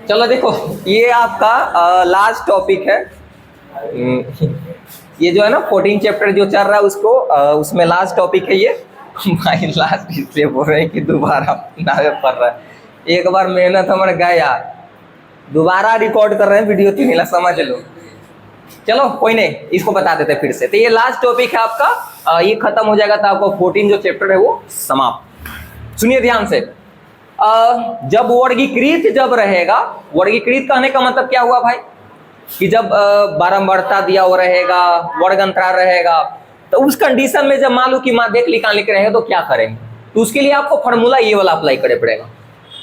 चलो देखो, ये आपका लास्ट टॉपिक है। ये जो है ना 14 चैप्टर जो चल रहा है उसको उसमें लास्ट टॉपिक है ये। भाई लास्ट इसलिए बोल रहे हैं कि दोबारा ना पढ़ रहा है। एक बार मेहनत हमारे गया, दोबारा रिकॉर्ड कर रहे हैं वीडियो, तीन समझ लो। चलो कोई नहीं, इसको बता देते फिर से। तो ये लास्ट टॉपिक है आपका, ये खत्म हो जाएगा तो आपको 14 जो चैप्टर है वो समाप्त। सुनिए ध्यान से। जब वर्गीकृत जब रहेगा, वर्गीकृत कहने का मतलब क्या हुआ भाई, कि जब बारंबारता दिया हुआ रहेगा, वर्ग अंतराल रहेगा, तो उस कंडीशन में जब मान लो कि माध्यक निकालने के रहेगा तो क्या करेंगे, तो उसके लिए आपको फॉर्मूला ये वाला अप्लाई करना पड़ेगा,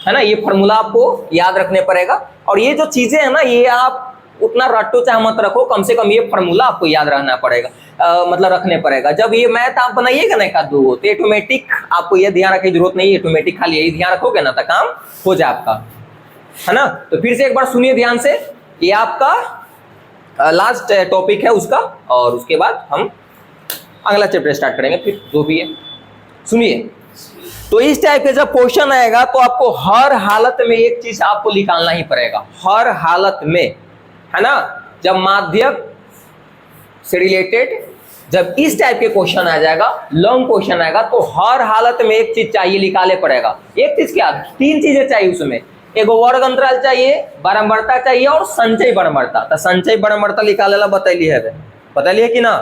है ना। ये फॉर्मूला आपको याद रखने पड़ेगा। और ये जो चीजें है ना, ये आप उतना रटो चाहे मत रखो, कम से कम ये फॉर्मूला आपको याद रहना पड़ेगा, मतलब रखने पड़ेगा। जब ये मैथ आप बनाइएगा ना एक आध दो, तो ऑटोमेटिक आपको ये ध्यान रखने की जरूरत नहीं है, ऑटोमेटिक खाली यही ध्यान रखोगे ना तो काम हो जाए आपका, है ना। तो फिर से एक बार सुनिए ध्यान से, ये आपका लास्ट टॉपिक है उसका, और उसके बाद हम अगला चैप्टर स्टार्ट करेंगे फिर जो भी है। सुनिए, तो इस टाइप के जब क्वेश्चन आएगा तो आपको हर हालत में एक चीज आपको निकालना ही पड़ेगा, हर हालत में, है ना। जब माध्यक से रिलेटेड जब इस टाइप के क्वेश्चन आ जाएगा, लॉन्ग क्वेश्चन आएगा, तो हर हालत में एक चीज चाहिए, निकाले पड़ेगा। एक चीज क्या, तीन चीजें चाहिए उसमें। एक वर्ग अंतराल चाहिए, बारंबारता चाहिए और संचय बारंबारता। तो संचय बारंबारता निकाले ला बताइए कि ना,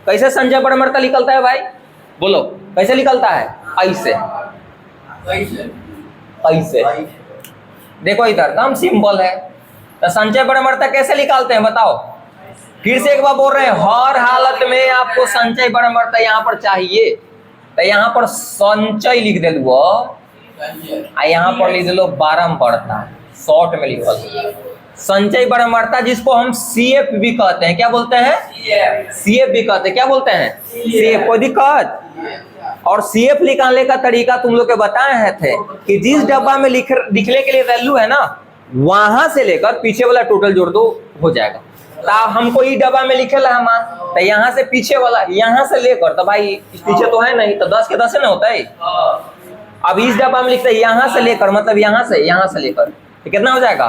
कैसे संचय बारंबारता निकलता है भाई, बोलो कैसे निकलता है। ऐसे ऐसे देखो, इधर काम सिंपल है। तो संचय बारंबारता कैसे निकालते हैं बताओ, फिर से एक बार बोल रहे हैं, हर हालत में आपको संचय बारंबारता यहाँ पर चाहिए। तो यहाँ पर संचय लिख दे दो, यहाँ पर लिख दो बारंबारता, शॉर्ट में लिखल संचय बारंबारता, जिसको हम सीएफ भी कहते हैं। क्या बोलते हैं, सीएफ भी कहते हैं। क्या बोलते हैं, सीएफ। कोई दिक्कत। और सीएफ निकालने का तरीका तुम लोग के बताए थे कि जिस डब्बा में लिखने के लिए वैल्यू है ना, वहां से लेकर पीछे वाला टोटल जोड़ दो, हो जाएगा। तो हमको ई डब्बा में लिखे ला, तो यहाँ से पीछे वाला, यहाँ से लेकर, तो भाई इस पीछे तो है नहीं, तो 10 के 10 है ना होता है। अब इस डब्बा में लिखते हैं यहाँ से लेकर, मतलब यहाँ से लेकर, तो कितना हो जाएगा,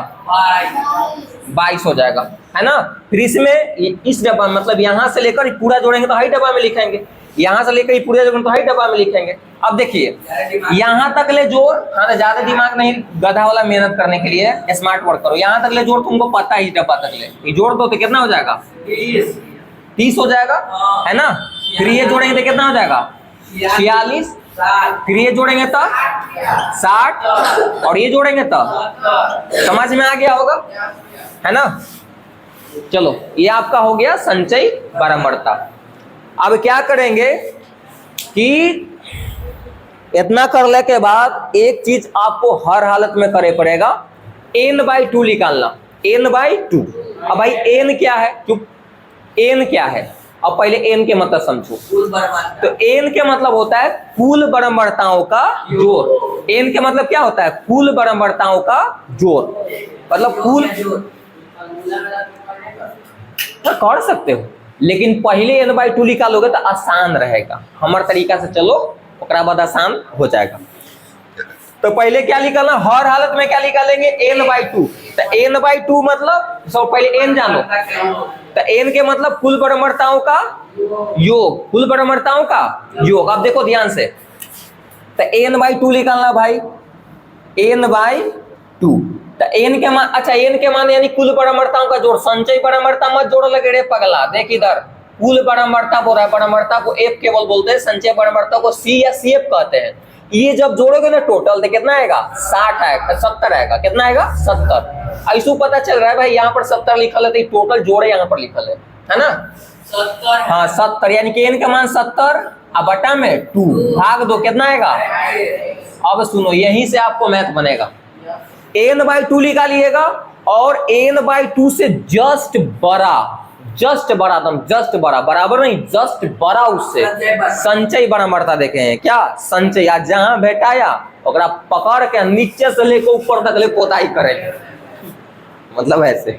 22 हो जाएगा, है ना। फिर इसमें इस डब्बा में, मतलब यहाँ से लेकर पूरा जोड़ेंगे तो हाई डब्बा में लिखेंगे, यहाँ से लेकर पूरा जोड़ेंगे तो हाई डब्बा में लिखेंगे। अब देखिए, यहाँ तक ले जोड़, हाँ तो ज्यादा दिमाग नहीं, गधा वाला मेहनत करने के लिए स्मार्ट वर्क करो। यहाँ तक ले जोड़ तुमको पता है, इस डब्बा तक ले ये जोड़ दो तो कितना हो जाएगा, 30 हो जाएगा, है ना। फिर ये जोड़ेंगे तो कितना हो जाएगा, 46। फिर ये जोड़ेंगे तो 60, और ये जोड़ेंगे तो, समझ में आ गया होगा, है ना। चलो, ये आपका हो गया संचय बारंबारता। अब क्या करेंगे कि इतना करने के बाद एक चीज आपको हर हालत में करे पड़ेगा, n/2 निकालना, n/2। अब भाई n क्या है, चुप, n क्या है, अब पहले n के मतलब समझो। तो n के मतलब होता है कुल बारंबारताओं का जोड़। n के मतलब क्या होता है, कुल बारंबारताओं का जोड़, मतलब कुल कर सकते हो, लेकिन पहले n/2 निकालोगे तो आसान रहेगा। हमारे तरीका से चलो, ओकरा बाद आसान हो जाएगा। तो पहले क्या निकालना, हर हालत में क्या निकालेंगे, n/2। तो n/2 मतलब सब पहले n जानो, तो n के मतलब कुल बारंबारताओं का योग, कुल बारंबारताओं का योग। अब देखो ध्यान से, तो n/2 निकालना भाई, n/2। तो n के मान, अच्छा n के मान यानी कुल बारंबारताओं का जोड़। संचय बारंबारता मत जोड़ लगे रे पगला, देख इधर, कुल बारंबारता बोल रहा है, बारंबारता को f केवल बोलते हैं, संचय बारंबारता को c या cf कहते हैं। ये जब जोड़ोगे ना टोटल तो कितना आएगा, 60 आएगा, 70 आएगा। कितना आएगा, 70। ऐसा पता चल रहा है भाई, यहाँ पर 70 लिखल है तो टोटल जोड़े यहाँ पर लिखल है ना, 70। हाँ 70, यानी कि n का मान 70, अब बटा में 2 भाग दो, कितना आएगा। अब सुनो, यहीं से आपको मैथ बनेगा। n/2 निकालिएगा, और n/2 से जस्ट बड़ा, एकदम जस्ट बड़ा, बराबर नहीं, जस्ट बड़ा उससे संचय बारंबारता देखे हैं क्या, संचय। आज जहां बैठाया ओकरा पकड़ के नीचे से लेकर ऊपर तक ले पोताई करे, मतलब ऐसे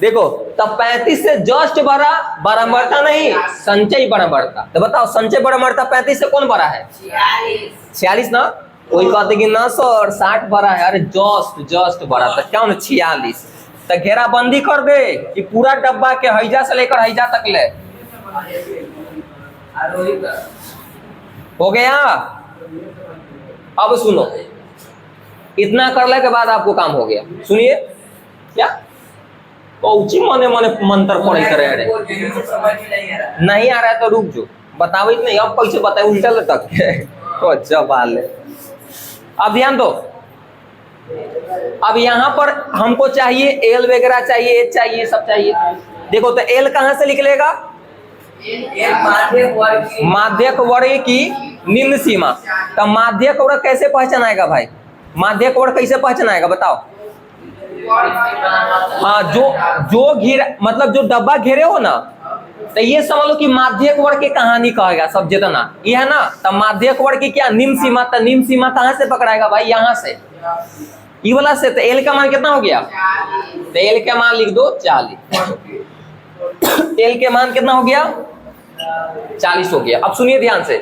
देखो। तब 35 से जस्ट बड़ा, बारंबारता नहीं, संचय बारंबारता। तो बताओ संचय बारंबारता 35 से कौन बड़ा है, 46 ना। कोई कहते कि ना सर 60 बड़ा है, अरे जस्ट बड़ा था, क्या 46, तो घेराबंदी कर दे कि पूरा डब्बा के हैजा से लेकर हैजा तक ले। हो गया। अब सुनो, इतना करने के बाद आपको काम हो गया। सुनिए क्या पहुंची मने मने मंत्र पढ़े करे अरे नहीं आ रहा है तो रुक जो बताओ नहीं, अब कैसे बताए उल्टा लटक के अच्छा बाल है। अब ध्यान दो, अब यहाँ पर हमको चाहिए एल वगैरह चाहिए, एच चाहिए, सब चाहिए। देखो तो एल कहाँ से निकलेगा? माध्यक वर्ग की निम्न सीमा। तो माध्यक वर्ग कैसे पहचानाएगा भाई? माध्यक वर्ग कैसे पहचानाएगा बताओ? हाँ, जो घेरा मतलब जो डब्बा घेरे हो ना, तो ये समझ लो कि माध्यक वर्ग की कहानी कहेगा सब जितना ये है ना। तो माध्यक वर्ग की क्या निम्न सीमा, तो निम्न सीमा कहाँ से पकड़ाएगा भाई? यहाँ से, ई वाला से। तो एल का मान कितना हो गया? तो एल का मान लिख दो 40। एल के मान कितना हो गया? 40 हो गया। अब सुनिए ध्यान से,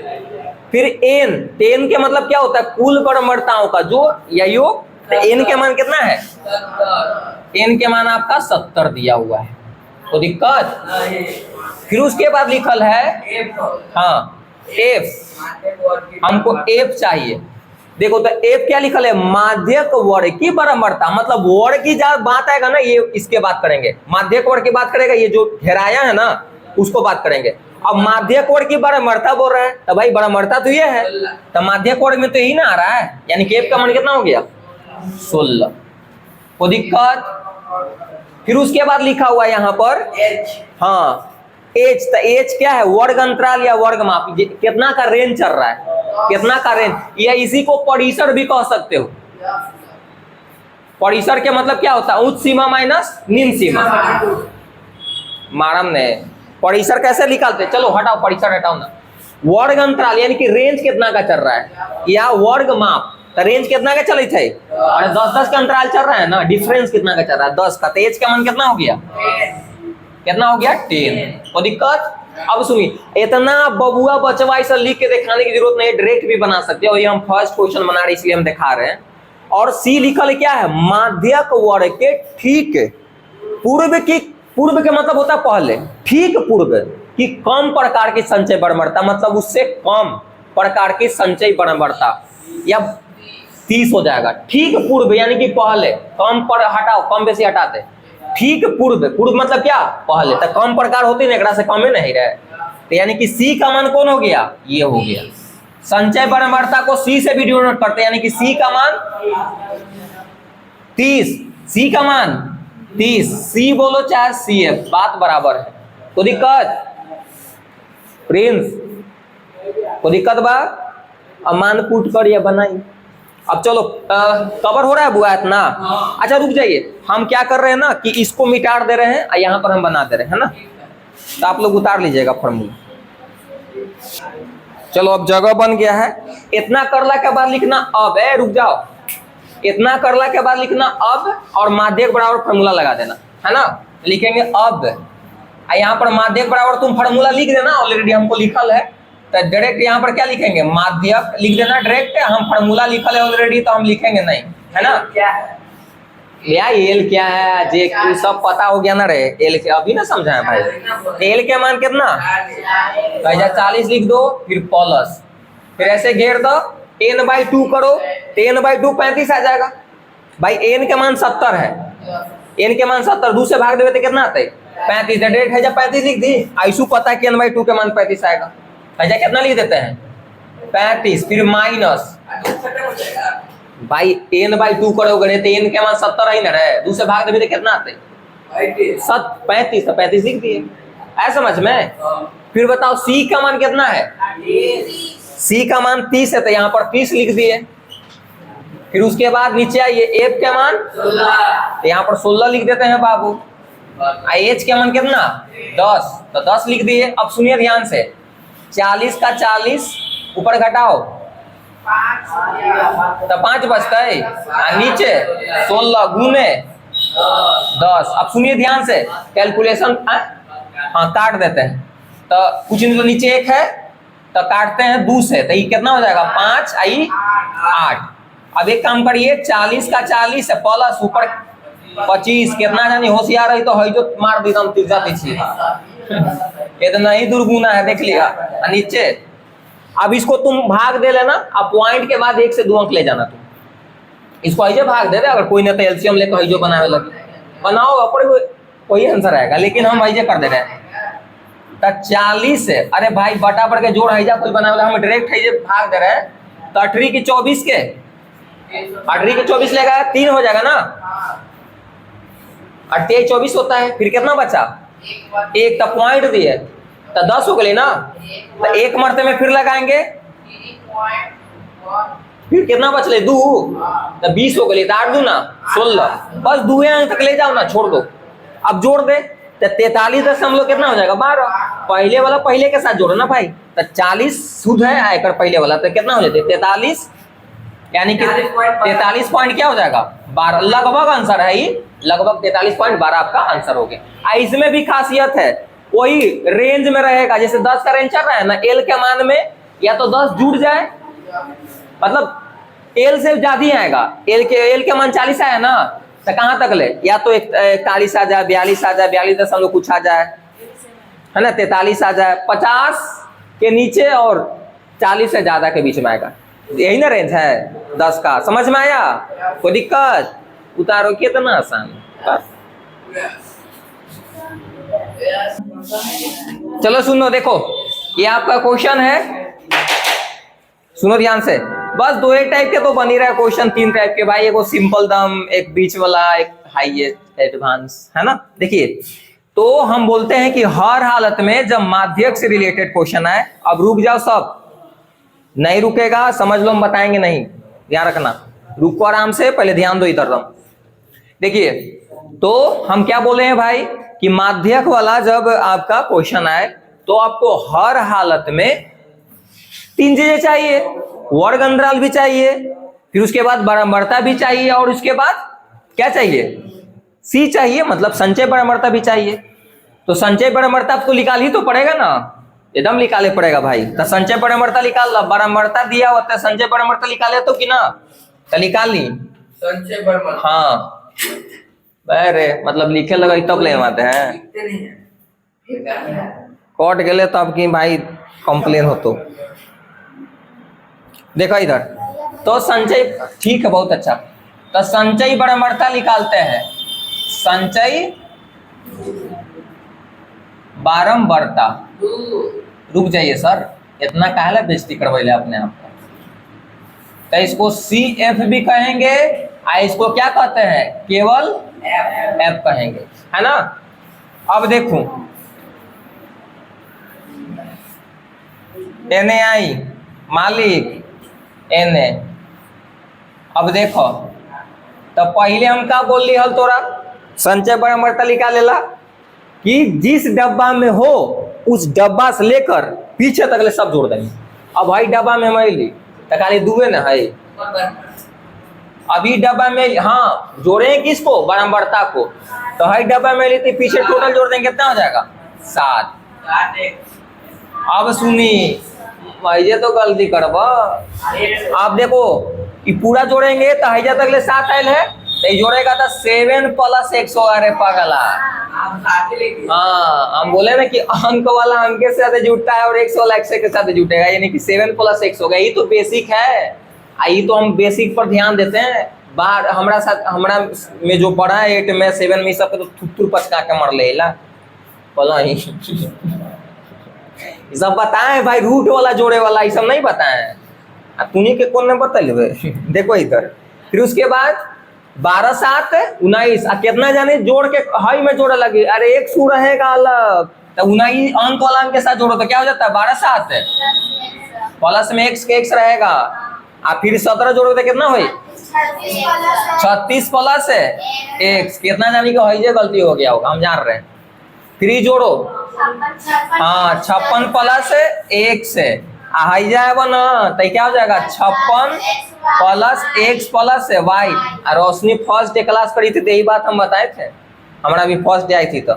फिर एन, एन के मतलब क्या होता है? कुल परमर्ताओं का जोड़ या योग। तो एन के मान कितना है? एन के मान आपका 70 दिया हुआ है, तो दिक्कत। फिर उसके बाद लिखल है हाँ एफ, हमको एफ चाहिए। देखो तो एफ क्या लिखल है? माध्यक वर्ग की बराबरता, मतलब वर्ग की जब बात आएगा ना, ये इसके बात करेंगे। माध्यक वर्ग की बात करेगा, ये जो घेराया है ना उसको बात करेंगे। अब माध्यक वर्ग की बराबरता बोल रहे हैं, तो भाई बराबरता तो ये है, तो माध्यक वर्ग में तो यही ना आ रहा है, यानी कि एफ का मान कितना हो गया? 16। कोई दिक्कत? फिर उसके बाद लिखा हुआ है यहाँ पर हाँ एच। तो एच क्या है? वर्ग अंतराल या वर्ग माप, कितना का रेंज चल रहा है, कितना का रेंज, या इसी को परिसर भी कह सकते हो। परिसर के मतलब क्या होता है? उच्च सीमा माइनस निम्न सीमा। मारम ने परिसर कैसे निकालते? चलो हटाओ, परिसर हटाओ ना। वर्ग अंतराल यानी कि रेंज कितना का चल रहा है, या वर्ग माप, तो रेंज कितना का चले थे? अरे 10-10 का अंतराल चल रहा है ना, डिफरेंस कितना का चल रहा है? 10 का। तो एच का मान कितना हो गया? कितना हो गया? 10। कोई दिक्कत? अब सुनिए, इतना बबुआ बचवा इसे लिख के दिखाने की जरूरत नहीं है, डायरेक्ट भी बना सकते हो। ये हम फर्स्ट क्वेश्चन बना रहे इसलिए हम दिखा रहे हैं। और सी लिखल क्या है? माध्यक वर्ग के ठीक पूर्व की, पूर्व के मतलब होता है पहले, ठीक पूर्व की कम प्रकार की संचय बराबरता, मतलब उससे कम प्रकार की संचय बराबरता, या 30 हो जाएगा। ठीक पूर्व यानी कि पहले, कम पर हटाओ, कम बेसी हटाते, ठीक पूर्व, पूर्व मतलब क्या? पहले। तो कम प्रकार होती ना, से कम नहीं रहे, तो यानी कि सी का मान कौन हो गया? ये हो गया। संचय बराबरता को सी से भी डिनोट करते हैं, यानी कि सी का मान 30, सी का मान 30, सी बोलो चाहे सी है, बात बराबर है। कोई दिक्कत? प्रिंस कोई दिक्कत बा? अब मान पुट कर या बनाई। अब चलो कवर हो रहा है बुआ इतना? अच्छा रुक जाइए, हम क्या कर रहे हैं ना कि इसको मिटा दे रहे हैं और यहाँ पर हम बना दे रहे हैं ना, तो आप लोग उतार लीजिएगा फॉर्मूला। चलो अब जगह बन गया है। इतना करला के बाद लिखना अब, रुक जाओ, इतना करला के बाद लिखना अब और माध्यक बराबर फॉर्मूला लगा देना है ना। लिखेंगे अब, यहाँ पर माध्यक बराबर तुम फॉर्मूला लिख देना, ऑलरेडी हमको लिखल है, तो डायरेक्ट यहाँ पर क्या लिखेंगे? माध्यक लिख देना डायरेक्ट। हम फॉर्मूला लिखल है ऑलरेडी, तो हम लिखेंगे नहीं, है ना। क्या है या एल क्या है, जे सब पता हो गया ना रे। एल के अभी ना समझाया भाई। एल के मान कितना? 40 लिख दो, फिर प्लस, फिर ऐसे घेर दो, n/2 करो, n/2 35 आ जाएगा भाई। n के मान 70 है, n के मान 70, 2 से भाग देवे तो कितना आता है? 35। डायरेक्ट है जब 35 लिख दी, ऐसू पता है कि n/2 के मान 35 आएगा, ऐसा कितना लिख देते हैं? 35, फिर माइनस भाई n/2 करोगे तो n के मान 70 ही ना रहे, 2 से भाग देवे तो कितना आता है? 35, तो 35 लिख दिए, ऐसा समझ में। फिर बताओ c का मान कितना है? c का मान 30 है, तो यहाँ पर 30 लिख दिए। फिर उसके बाद नीचे आइए, f का मान 16, तो यहाँ पर 16 लिख देते हैं बाबू। h का मान कितना? 10, तो 10 लिख दिए। अब सुनिए ध्यान से, 40 का 40 ऊपर घटाओ तो 5 बचता है, नीचे 16 गुने 10। अब सुनिए ध्यान से, कैलकुलेशन हाँ काट देते हैं, तो कुछ नीचे 1 है, तो काटते हैं 2 से, तो ये कितना हो जाएगा 5 आई 8। अब एक काम करिए, 40 का 40 है प्लस ऊपर 25, कितना जानी होशियार है तो है जो मार दी हम तिरजा पीछे इतना ही दुर्गुना है, देख लिया नीचे। अब इसको तुम भाग दे लेना, अब पॉइंट के बाद 1 से 2 अंक ले जाना तुम, इसको ऐसे भाग दे दे। अगर कोई ना तो एलसीएम लेकर हईजो बनावे लगे, बनाओ अपने वही आंसर आएगा, लेकिन हम ऐसे कर दे रहे हैं। तो 40 है, अरे भाई बटा बढ़ के जोड़ हैजा कोई बनावे, हम डायरेक्ट है भाग दे रहे हैं। तो 18 की 24 के 18 की 24 लेगा 3 हो जाएगा ना, 28 24 होता है, फिर कितना बचा 1, तो पॉइंट दिए तो 10 हो गए ना, तो 1 मरते में फिर लगाएंगे, फिर कितना बच ले 2, तो 20 हो गए, तो 8 2 ना 16, बस 2 अंक तक ले जाओ ना, छोड़ दो। अब जोड़ दे तो 43 कितना हो जाएगा 12, पहले वाला पहले के साथ जोड़ो ना भाई, तो 40 शुद्ध है आयकर पहले वाला, तो कितना हो जाते 43, यानी कि 43 पॉइंट क्या हो जाएगा 12, लगभग आंसर है ये, लगभग 43.12 आपका आंसर हो गया। इसमें भी खासियत है, वही रेंज में रहेगा, जैसे 10 का रेंज चल रहा है ना, एल के मान में या तो 10 जुड़ जाए, मतलब एल से ज्यादा ही आएगा, एल के मान 40 आया ना, तो कहां तक ले, या तो 41 आ जाए, 42 आ जाए, 42 कुछ आ जाए, है ना, 43 आ जाए, 50 के नीचे और 40 से ज्यादा के बीच में आएगा, यही ना रेंज है 10 का। समझ में आया, कोई दिक्कत, उतारो कितना आसान बस। चलो सुनो, देखो ये आपका क्वेश्चन है, सुनो ध्यान से, बस 2 एक टाइप के तो बन ही रहा है क्वेश्चन, 3 टाइप के भाई, एक सिंपल दम, एक बीच वाला, एक हाईएस्ट एडवांस, है ना। देखिए, तो हम बोलते हैं कि हर हालत में जब माध्यक से रिलेटेड क्वेश्चन आए, अब रुक जाओ सब, नहीं रुकेगा समझ लो, हम बताएंगे नहीं, ध्यान रखना, रुको आराम से, पहले ध्यान दो इधर दम। देखिए, तो हम क्या बोले हैं भाई कि माध्यक वाला जब आपका क्वेश्चन आए तो आपको हर हालत में 3 चीजें चाहिए, वर्ग अंतराल भी चाहिए, फिर उसके बाद बारंबारता भी चाहिए, और उसके बाद क्या चाहिए, सी चाहिए, मतलब संचय बारंबारता भी चाहिए। तो संचय बारंबारता आपको निकाल ही तो पड़ेगा ना, एकदम निकाले पड़ेगा भाई। तो संचय बारंबारता निकाल ला, बारंबारता दिया होता है, संचय बारंबारता निकाले तो कि ना, तो निकाल ली संचय बारंबारता, हाँ, अरे मतलब लिखे लगा तब ले आते हैं, कट गए तब की भाई कंप्लेन हो। तो देखो इधर, तो संचय ठीक है, बहुत अच्छा, तो संचय बारंबारता निकालते हैं, संचय बारंबारता, रुक जाइए सर, इतना काहे बेइज्जती करवैले अपने आप को। तो इसको CF भी कहेंगे, इसको क्या कहते हैं, केवल F कहेंगे, है ना। अब देखो NAI मालिक NA, अब देखो, तो पहले हम क्या बोल रही हल तोरा, संचय बारंबारता निकालेला कि जिस डब्बा में हो उस डब्बा से लेकर पीछे तक ले सब जोड़ देंगे। अब भाई डब्बा में मैली तो खाली दुए ना है, अभी डब्बा में हाँ जोड़े किसको, बारंबारता को, तो हर डब्बा में ली तो पीछे टोटल जोड़ देंगे, कितना हो जाएगा 7। अब सुनी, ये तो गलती करबा, आप देखो कि पूरा जोड़ेंगे तो हैजा तक ले 7 आयल है, तो जोड़ेगा तो 7 + 100, अरे पागला, हाँ हम बोले ना कि अंक वाला अंक के साथ जुटता है और 100 वाला 100 के साथ जुटेगा, यानी कि 7 + 100 होगा, यही तो बेसिक है, यही तो हम बेसिक पर ध्यान देते हैं। बाहर हमारा साथ, हमारा में जो पढ़ा है 8 में 7 में सब तो थुथुर पचका के मर लेला बोला ही सब बताए भाई, रूट वाला जोड़े वाला ये सब नहीं बताए, तुनी के कौन ने बतलबे देखो इधर। फिर उसके बाद 12 7 19, कितना जाने जोड़ के हाई में जोड़ा लगे, अरे एक सू रहेगा अलग, तो 19 अंक वाला अंक के साथ जोड़ो तो क्या हो जाता है 12 7 प्लस में x के x रहेगा, फिर 17 जोड़ो तो कितना हुई 36 प्लस x, कितना जाने की हाई गलती हो गया होगा, हम जान रहे हैं। फिर जोड़ो हाँ 56 प्लस x हाई जाएगा ना, तो क्या हो जाएगा 56 प्लस x प्लस y। रोशनी फर्स्ट डे क्लास करी थी तो यही बात हम बताए थे, हमारा भी फर्स्ट डे आई थी तो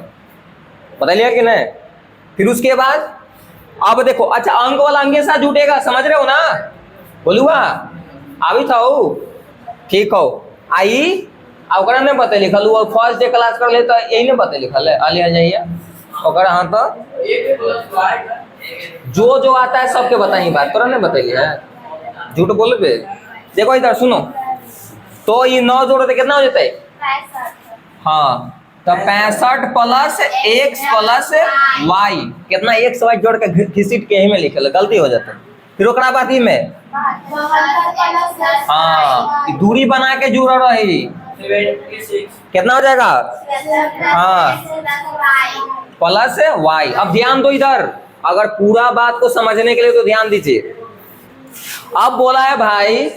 बताइए कि नहीं। फिर उसके बाद अब देखो, अच्छा अंक वाला अंगे साथ जुटेगा, समझ रहे हो ना? बोलूआ अभी था ठीक हो आई अब ओकरा नहीं पता लिखल वो फर्स्ट डे क्लास कर ले तो यही नहीं पता लिखल है आ जाइए ओकरा हाँ तो जो आता है सबके बताइए बात तोरा नहीं बताइए है झूठ बोल पे। देखो इधर सुनो तो ये 9 जोड़ो तो कितना हो जाता है? हाँ तो 65 प्लस x प्लस y कितना x y जोड़ के घिसिट के ही में लिखल गलती हो जाता है। फिर ओकरा बाद ही में हाँ दूरी बना के जुड़ रही कितना हो जाएगा? हाँ प्लस y। अब ध्यान दो इधर, अगर पूरा बात को समझने के लिए तो ध्यान दीजिए। अब बोला है भाई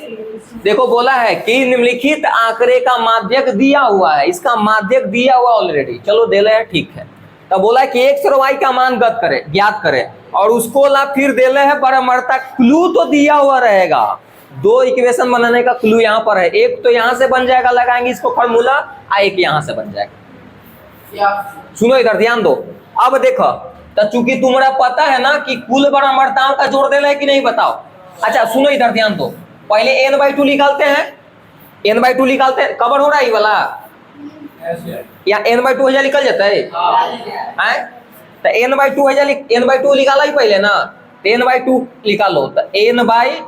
देखो बोला है कि निम्नलिखित आंकड़े का माध्यक दिया हुआ है, इसका माध्यक दिया हुआ ऑलरेडी, चलो दे रहे हैं ठीक है। तब बोला है कि x और y का मान ज्ञात करें और उसको ला फिर दे रहे हैं बराबरता। क्लू तो दिया हुआ रहेगा, 2 इक्वेशन बनाने का क्लू यहाँ पर है, एक तो यहाँ से बन जाएगा लगाएंगे इसको फॉर्मूला, एक यहाँ से बन जाएगा। सुनो इधर ध्यान दो। अब देखो तो चूंकि तुम्हारा पता है ना कि कुल बराबरताओं का जोड़ देना है कि नहीं बताओ। अच्छा सुनो इधर ध्यान दो, पहले n/2 निकालते हैं, n/2 निकालते हैं, कवर हो रहा है ये वाला या n/2 हजार निकल जाता है तो n/2 हजार n/2 निकाला ही पहले ना, n/2 निकालो तो n/2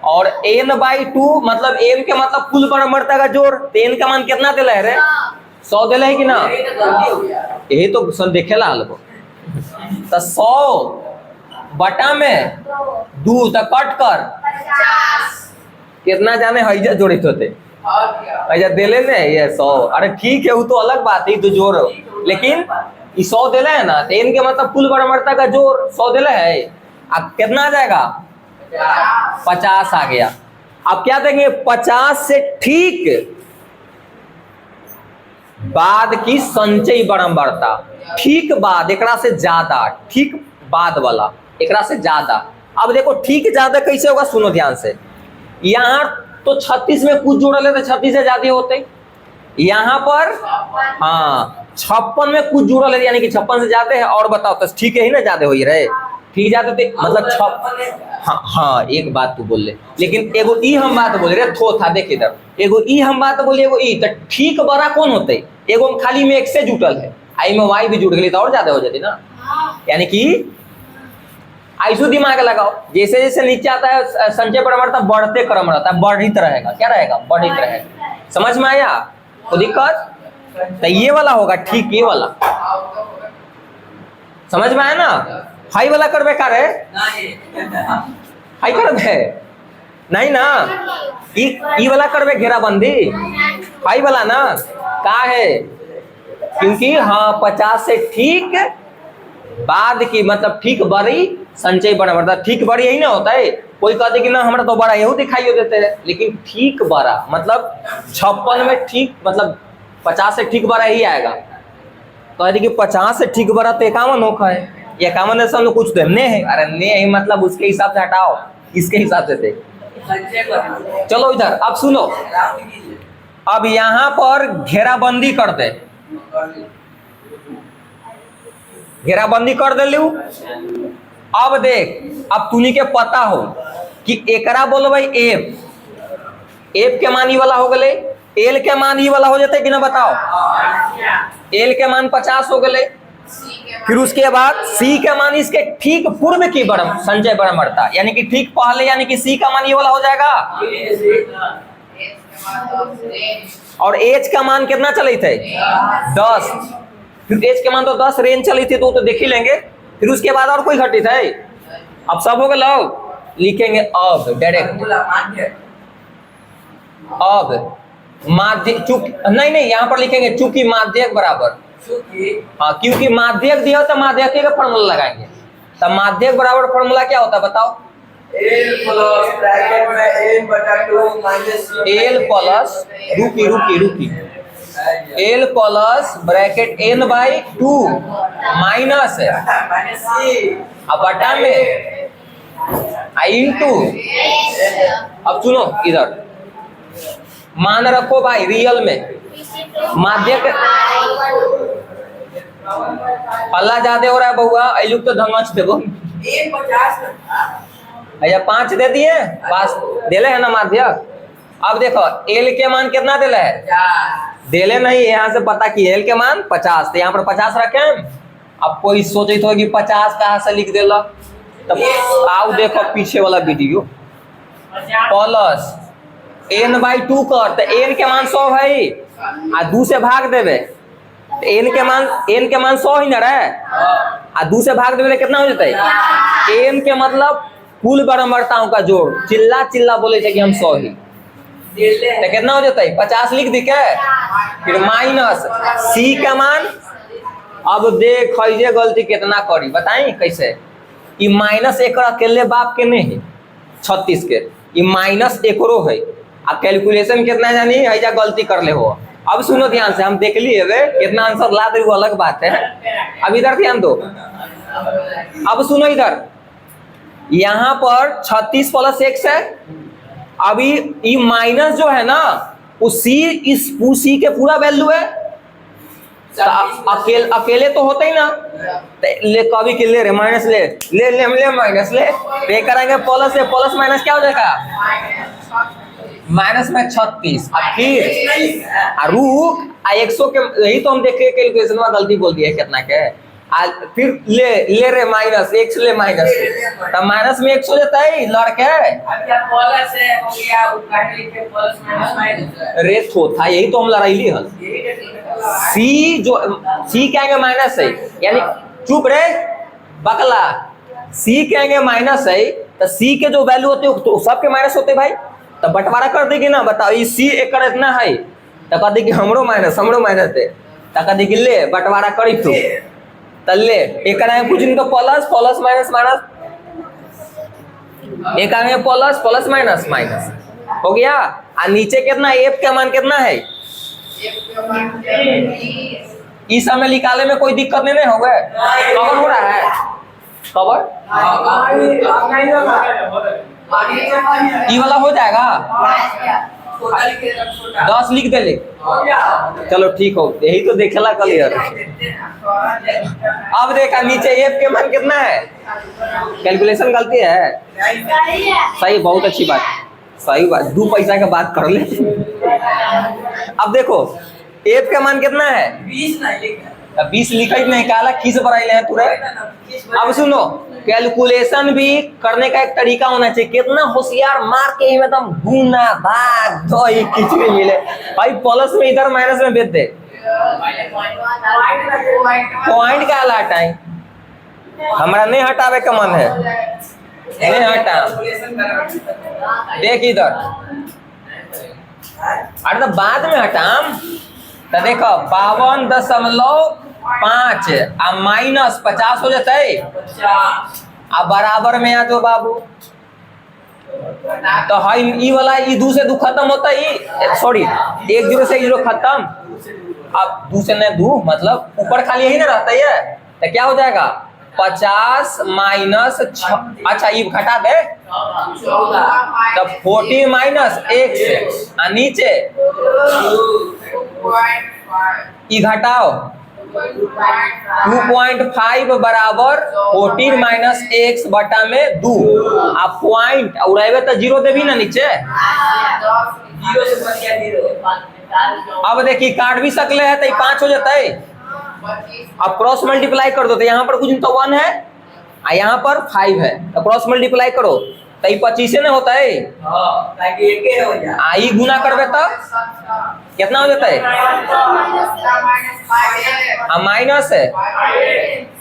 और n/2 मतलब n के मतलब कुल बराबरता का जोड़, तो n का मान कितना दिला है रे? 100 दिला है कि ना? यही तो सन देखेला हल्को तो 100 बटा में 2 तो कट कर कितना जाने हैजा जोड़े होते हैजा देले ने ये 100। अरे ठीक है वो तो अलग बात है तो जोड़, लेकिन ये 100 देले है ना तो इनके मतलब कुल बराबरता का जोड़ 100 देले है। अब कितना आ जाएगा? 50 आ गया। अब क्या देंगे? 50 से ठीक बाद की संचयी बराबरता, ठीक बाद एकरा से ज्यादा, ठीक बाद वाला एकरा से ज्यादा। अब देखो ठीक ज्यादा कैसे होगा सुनो ध्यान से, यहाँ तो 36 में कुछ जोड़ल है तो 36 से ज्यादा होते, यहाँ पर हाँ 56 में कुछ जोड़ल है यानी कि 56 से ज्यादा है। और बताओ तो ठीक है ही ना, ज्यादा हो ही रहे ठीक ज्यादा मतलब 56। हाँ एक बात तू बोल ले, लेकिन एगो ई हम बात बोले रे थो था देख इधर, एगो ई हम बात बोले एगो ई तो ठीक बड़ा कौन होते? एगो खाली में x से जुटल है, आई में y भी जुट गई तो और ज्यादा हो जाती ना। यानी कि ऐसो दिमाग लगाओ, जैसे जैसे नीचे आता है संचय बराबरता बढ़ते क्रम रहता है, बढ़ित रहेगा, क्या रहेगा? बढ़ित रहेगा। समझ में आया? कोई दिक्कत? तो ये वाला होगा ठीक, ये वाला समझ में आया ना? हाई वाला कर बेकार है, हाई कर बे नहीं ना, ई वाला कर बे घेराबंदी, हाई वाला ना का है क्योंकि हाँ 50 से ठीक बाद की मतलब ठीक बड़ी संचय बराबरता, ठीक बड़ी यही ना होता है। कोई कहते कि ना हमारा तो बड़ा यहू दिखाई देते हैं, लेकिन ठीक बड़ा मतलब 56 में ठीक मतलब 50 से ठीक बड़ा ही आएगा। कहते कि 50 से ठीक बड़ा तो 51 होगा है, 51 में सब कुछ तो ने है, अरे ने है मतलब उसके हिसाब से हटाओ, इसके हिसाब से थे। चलो इधर अब सुनो, अब यहाँ पर घेराबंदी कर दे, घेराबंदी कर दे लू। अब देख अब तूनी के पता हो कि एकरा बोलो भाई एफ के मान ई वाला हो गए, एल के मान ई वाला हो जाते कि ना बताओ? एल के मान 50 हो गए, फिर उसके बाद सी के मान इसके ठीक पूर्व की संचय बराबरता यानी कि ठीक पहले, यानी कि सी का मान ये वाला हो जाएगा। और एच का मान कितना चले थे? 10। फिर एच के मान तो 10 रेंज चली थी तो देख ही लेंगे। फिर उसके बाद और कोई घटित है? अब सब हो गया, लिखेंगे अब डायरेक्ट अब माध्य चूंकि नहीं यहाँ पर लिखेंगे चूंकि माध्यक बराबर, हाँ क्योंकि माध्यक दिया हो तो माध्यक का फॉर्मूला लगाएंगे। तब माध्यक बराबर फॉर्मूला क्या होता है बताओ? एल प्लस रुकी L plus bracket n by 2 minus अब बटा में इंटू। अब सुनो इधर मान रखो भाई रियल में माध्यक पल्ला ज्यादा हो रहा है बहुआ, अयुक्त तो धंगच देवो भैया 5 दे दिए, पास देले है ना माध्यक। अब देखो एल के मान कितना देले है, देले नहीं, यहाँ से पता कि एल के मान 50, तो यहाँ पर 50 रखे। अब कोई सोचे तो कि 50 कहाँ से लिख देला, तब आओ देखो पीछे वाला वीडियो। प्लस n/2 कर, तो n के मान 100 है, आ 2 से भाग देवे, तो n के मान 100 ही ना रहे, आ 2 से भाग देवे कितना हो जाता है, n के मतलब कुल बराबरताओं का जोड़। चिल्ला चिल्ला बोले कि हम 100 ही, तो कितना हो जाता है 50 लिख दी के, फिर माइनस c का मान। अब देख ये गलती कितना करी बताई कैसे, ये माइनस एक अकेले बाप के नहीं है 36 के, ये माइनस एकरो है। अब कैलकुलेशन कितना जानी है जा गलती कर ले हो। अब सुनो ध्यान से, हम देख लिए कितना आंसर ला दे वो अलग बात है। अब इधर ध्यान दो, अब सुनो इधर, यहाँ पर 36 + x है। अभी ये माइनस जो है ना वो सी के पूरा वैल्यू है, तो अकेले तो होता ही ना, ले कभी के ले रे माइनस ले माइनस ले पे करेंगे, प्लस ले, प्लस माइनस क्या हो जाएगा, माइनस में 36, फिर रूट 100 के, यही तो हम देखे कैलकुलेशन में गलती बोल दिया कितना के, फिर ले रे माइनस x ले माइनस, तो माइनस में 100 जाता है लड़के, रेट होता, यही तो हम लड़ाई ली हल। सी कहेंगे माइनस है, यानी चुप रे बकला, सी कहेंगे माइनस है, तो सी के जो वैल्यू होते हैं तो सबके माइनस होते भाई, तो बंटवारा कर देगी ना, बताओ ये सी एक इतना है, तो कह देगी हमरो माइनस है, तो कह देगी ले बंटवारा करी तू, तो ले एक कुछ नहीं तो प्लस माइनस माइनस, एक आगे प्लस माइनस हो गया। और नीचे कितना एफ का मान कितना है, इस समय निकाले में कोई दिक्कत नहीं हो गए, कवर हो रहा है, कवर ये वाला हो जाएगा, 10 लिख दे ले, चलो ठीक हो, यही तो देखेला क्लियर। अब देखा नीचे एफ के मान कितना है, कैलकुलेशन गलती है, सही, बहुत अच्छी बात, सही बात, 2 पैसा का बात कर ले। अब देखो एफ का मान कितना है, 20 लिखा ही नहीं, काला खीस बनाई ले तुरंत। अब सुनो, कैलकुलेशन भी करने का एक तरीका होना चाहिए, कितना होशियार मार के ही एकदम गुना भाग दो किच मिले भाई, प्लस में इधर माइनस में भेज दे, पॉइंट का हटाए, हमारा नहीं हटावे का मन है, नहीं हटा, देख इधर, अरे तो बाद में हटाम, तो देखो 52.5 आ माइनस 50 हो जाता है, अब बराबर में आ तो बाबू, तो हाई ई वाला ई 2 से 2 खत्म होता है, सॉरी 1 0 से 0 खत्म, अब 2 से नहीं 2 मतलब ऊपर खाली यही ना रहता है, तो क्या हो जाएगा 50 माइनस, अच्छा ये घटा दे, तो 40 माइनस x, नीचे ये घटाओ 2.5 बराबर 14 माइनस x बटा में 2, आप पॉइंट उड़ावे तो 0 देवी ना नीचे, अब देखिए काट भी सकले है तो 5 हो जाता है, अब क्रॉस मल्टीप्लाई कर दो, तो यहाँ पर कुछ तो 1 है, यहाँ पर 5 है, तो क्रॉस मल्टीप्लाई करो तो 25 नहीं होता है, आई गुना करवे तो कितना हो जाता है, माइनस है,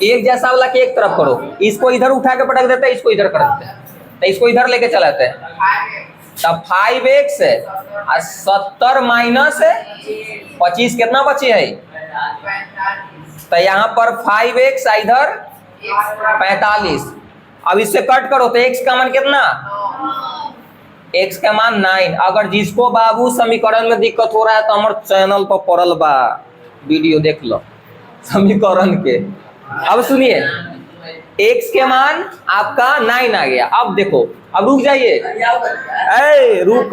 एक जैसा वाला के एक तरफ करो, इसको इधर उठा के पटक देते हैं, इसको इधर कर देते हैं, तो इसको इधर लेके चलाते हैं, तब 5x है और 70 माइनस 25 कितना बची है, तो यहाँ पर 5x इधर 45, अब इससे कट करो तो x का मान कितना, x का मान 9। अगर जिसको बाबू समीकरण में दिक्कत हो रहा है तो हमारे चैनल पर पड़ल बा, वीडियो देख लो समीकरण के। अब सुनिए x के मान आपका 9 आ गया, अब देखो, अब रुक जाइए, रुक,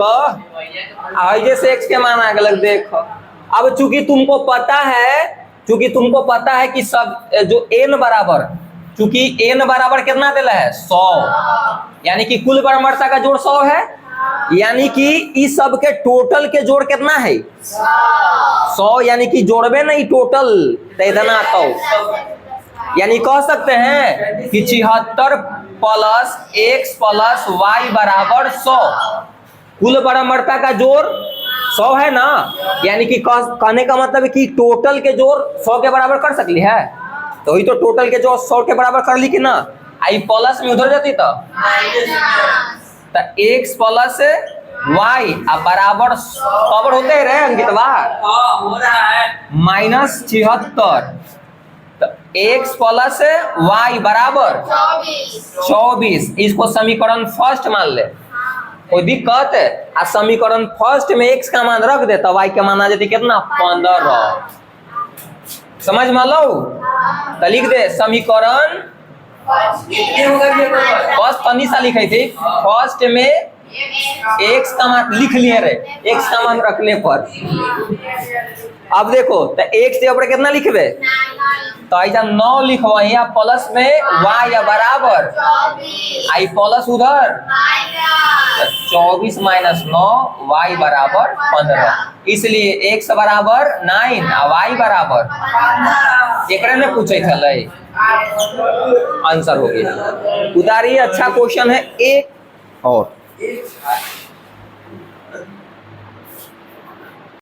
जैसे x के मान आ गया देखो, अब चूंकि तुमको पता है कि सब जो n बराबर चूंकि n बराबर कितना दिला है 100, यानी कि कुल बराबरता का जोड़ 100 है, यानी कि इस सब के टोटल के जोड़ कितना है 100, यानी कि जोड़बे नहीं टोटल तो इतना तो, यानी कह सकते हैं कि 76 प्लस x प्लस y बराबर 100। कुल बराबरता का जोड़ 100 है ना, यानी कि कहने का मतलब है कि टोटल के जोड़ 100 के बराबर कर सकली है, तो ही तो टोटल के जोड़ 100 के बराबर कर ली कि ना, आई प्लस में उधर जाती तो x प्लस y अब बराबर कवर होते हैं रे अंकितवा, हो रहा है माइनस 76, तो x प्लस y बराबर 24। इसको समीकरण फर्स्ट मान ले, कोई दिक्कत है, आ समीकरण फर्स्ट में x का मान रख दे तो y का मान आ जाती कितना 15। समझ में लो, तो लिख दे समीकरण फर्स्ट तनी सा लिखी थी, फर्स्ट में x का मान लिख लिए रे, x का मान रखने पर। अब देखो तो x के ऊपर कितना लिखबे, तो ऐसा 9 लिखवा, यहाँ प्लस में y या बराबर आई प्लस उधर 24 माइनस 9 y बराबर 15, इसलिए x बराबर 9 और y बराबर एक ने पूछे चले, आंसर हो गया। उतारिए, अच्छा क्वेश्चन है। एक और